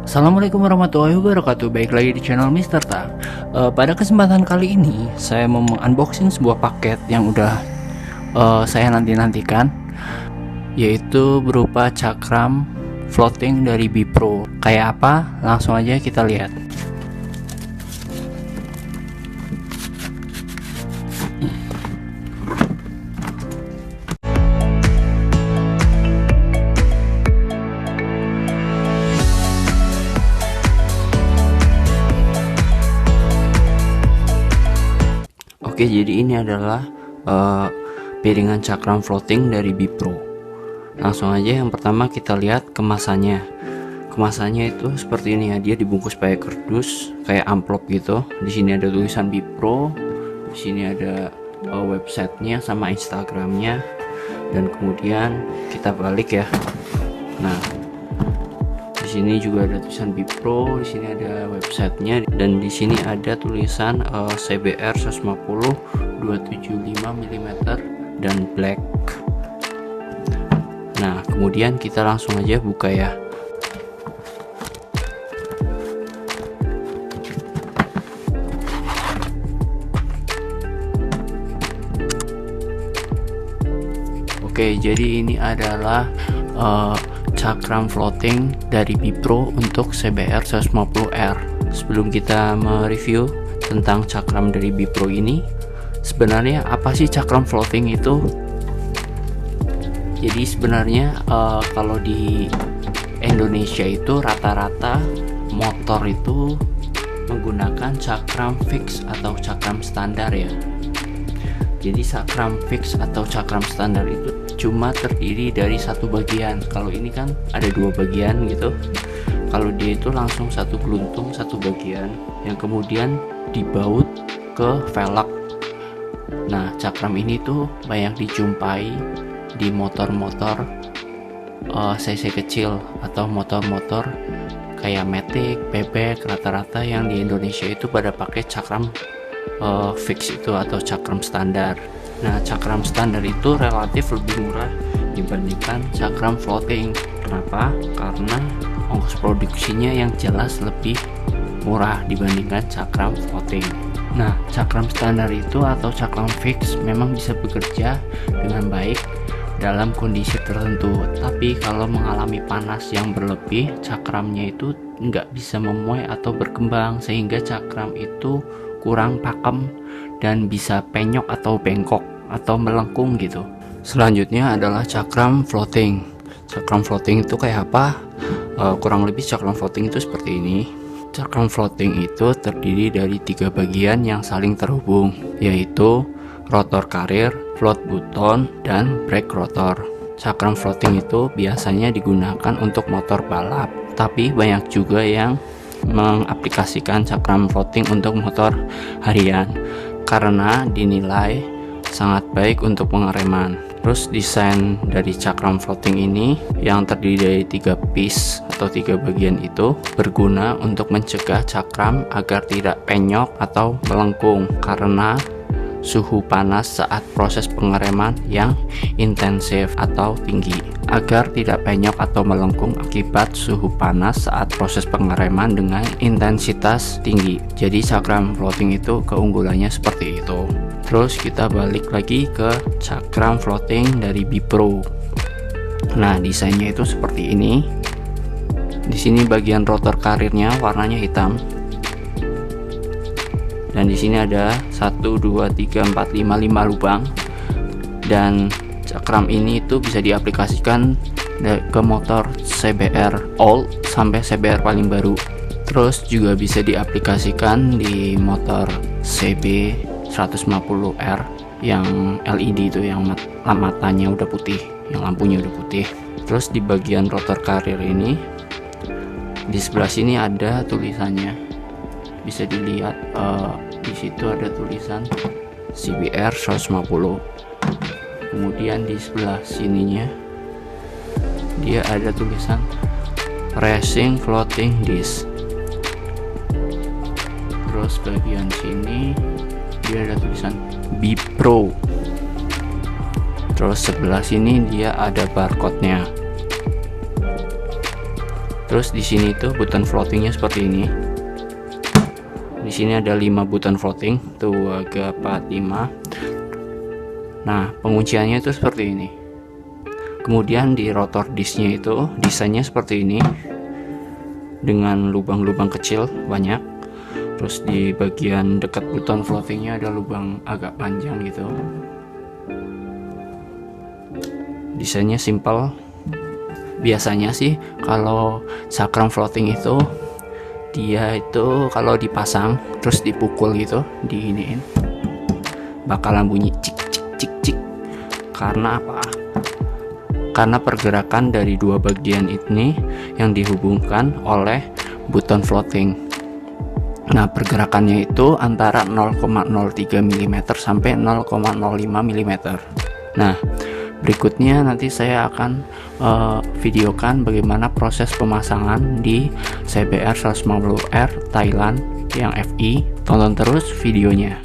Assalamualaikum warahmatullahi wabarakatuh. Baik lagi di channel Mister Tak. Pada kesempatan kali ini saya mau unboxing sebuah paket yang udah saya nantikan, yaitu berupa cakram floating dari Bipro. Kayak apa? Langsung aja kita lihat. Oke, jadi ini adalah piringan cakram floating dari Bipro. Langsung aja yang pertama kita lihat kemasannya. Kemasannya itu seperti ini ya, dia dibungkus pakai kardus kayak amplop gitu. Di sini ada tulisan Bipro, di sini ada websitenya sama Instagramnya, dan kemudian kita balik ya. Nah, di sini juga ada tulisan Bipro, di sini ada websitenya, dan di sini ada tulisan CBR 150 275 mm dan black. Nah, kemudian kita langsung aja buka ya. Oke, jadi ini adalah cakram floating dari Bipro untuk CBR 150R. Sebelum kita mereview tentang cakram dari Bipro ini, sebenarnya apa sih cakram floating itu? Jadi sebenarnya kalau di Indonesia itu rata-rata motor itu menggunakan cakram fix atau cakram standar ya. Jadi cakram fix atau cakram standar itu cuma terdiri dari satu bagian. Kalau ini kan ada dua bagian gitu. Kalau dia itu langsung satu geluntung satu bagian yang kemudian dibaut ke velg. Nah, cakram ini tuh banyak dijumpai di motor-motor cc kecil atau motor-motor kayak Matic, Bebek, rata-rata yang di Indonesia itu pada pakai cakram fix itu atau cakram standar. Nah, cakram standar itu relatif lebih murah dibandingkan cakram floating. Kenapa? Karena ongkos produksinya yang jelas lebih murah dibandingkan cakram floating. Nah, cakram standar itu atau cakram fix memang bisa bekerja dengan baik dalam kondisi tertentu, tapi kalau mengalami panas yang berlebih, cakramnya itu nggak bisa memuai atau berkembang, sehingga cakram itu kurang pakem dan bisa penyok atau bengkok atau melengkung gitu. Selanjutnya adalah cakram floating. Cakram floating itu kayak apa? Kurang lebih cakram floating itu seperti ini. Cakram floating itu terdiri dari tiga bagian yang saling terhubung, yaitu rotor karir, float button, dan brake rotor. Cakram floating itu biasanya digunakan untuk motor balap, tapi banyak juga yang mengaplikasikan cakram floating untuk motor harian karena dinilai sangat baik untuk pengereman. Terus desain dari cakram floating ini yang terdiri dari tiga piece atau tiga bagian itu berguna untuk mencegah cakram agar tidak penyok atau melengkung karena suhu panas saat proses pengereman yang intensif atau tinggi, agar tidak penyok atau melengkung akibat suhu panas saat proses pengereman dengan intensitas tinggi. Jadi cakram floating itu keunggulannya seperti itu. Terus kita balik lagi ke cakram floating dari Bipro. Nah, desainnya itu seperti ini. Di sini bagian rotor karirnya warnanya hitam. Dan di sini ada 1 2 3 4 5 lubang, dan cakram ini itu bisa diaplikasikan ke motor CBR old sampai CBR paling baru. Terus juga bisa diaplikasikan di motor CB 150R yang LED itu, yang matanya udah putih, yang lampunya udah putih. Terus di bagian rotor karir ini di sebelah sini ada tulisannya, bisa dilihat di situ ada tulisan CBR 150. Kemudian di sebelah sininya dia ada tulisan Racing Floating Disc. Terus bagian sini dia ada tulisan Bipro. Terus sebelah sini dia ada barcode-nya. Terus di sini tuh button floatingnya seperti ini. Di sini ada 5 button floating, tuh 2, 4, 5. Nah, pengunciannya itu seperti ini. Kemudian di rotor disknya itu desainnya seperti ini, dengan lubang-lubang kecil banyak. Terus di bagian dekat button floatingnya ada lubang agak panjang gitu. Desainnya simple. Biasanya sih kalau cakram floating itu dia itu kalau dipasang terus dipukul gitu, diiniin, bakalan bunyi cik cik cik cik. Karena apa? Karena pergerakan dari dua bagian ini yang dihubungkan oleh button floating. Nah, pergerakannya itu antara 0,03 mm sampai 0,05 mm. Nah, berikutnya nanti saya akan videokan bagaimana proses pemasangan di CBR 150R Thailand yang FI. Tonton terus videonya.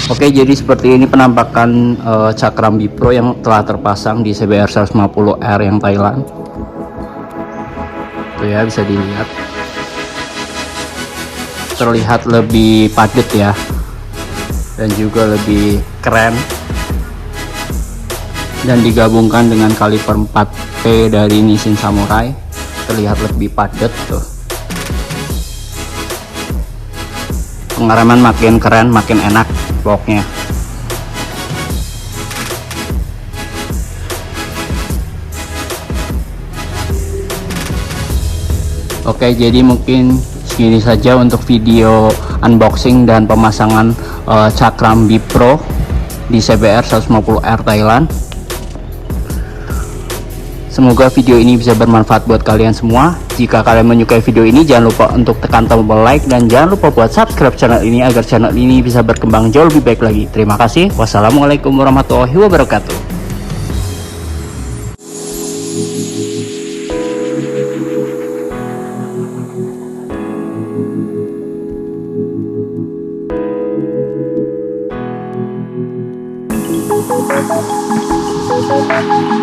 Oke, jadi seperti ini penampakan cakram Bipro yang telah terpasang di CBR 150R yang Thailand. Tuh ya, bisa dilihat. Terlihat lebih padat ya. Dan juga lebih keren. Dan digabungkan dengan kaliper 4P dari Nissin Samurai, terlihat lebih padat tuh. pengereman makin keren, makin enak vlognya. Oke, jadi mungkin segini saja untuk video unboxing dan pemasangan Cakram Bipro di CBR 150R Thailand. Semoga video ini bisa bermanfaat buat kalian semua. Jika kalian menyukai video ini, jangan lupa untuk tekan tombol like dan jangan lupa buat subscribe channel ini agar channel ini bisa berkembang jauh lebih baik lagi. Terima kasih. Wassalamualaikum warahmatullahi wabarakatuh. Thank you.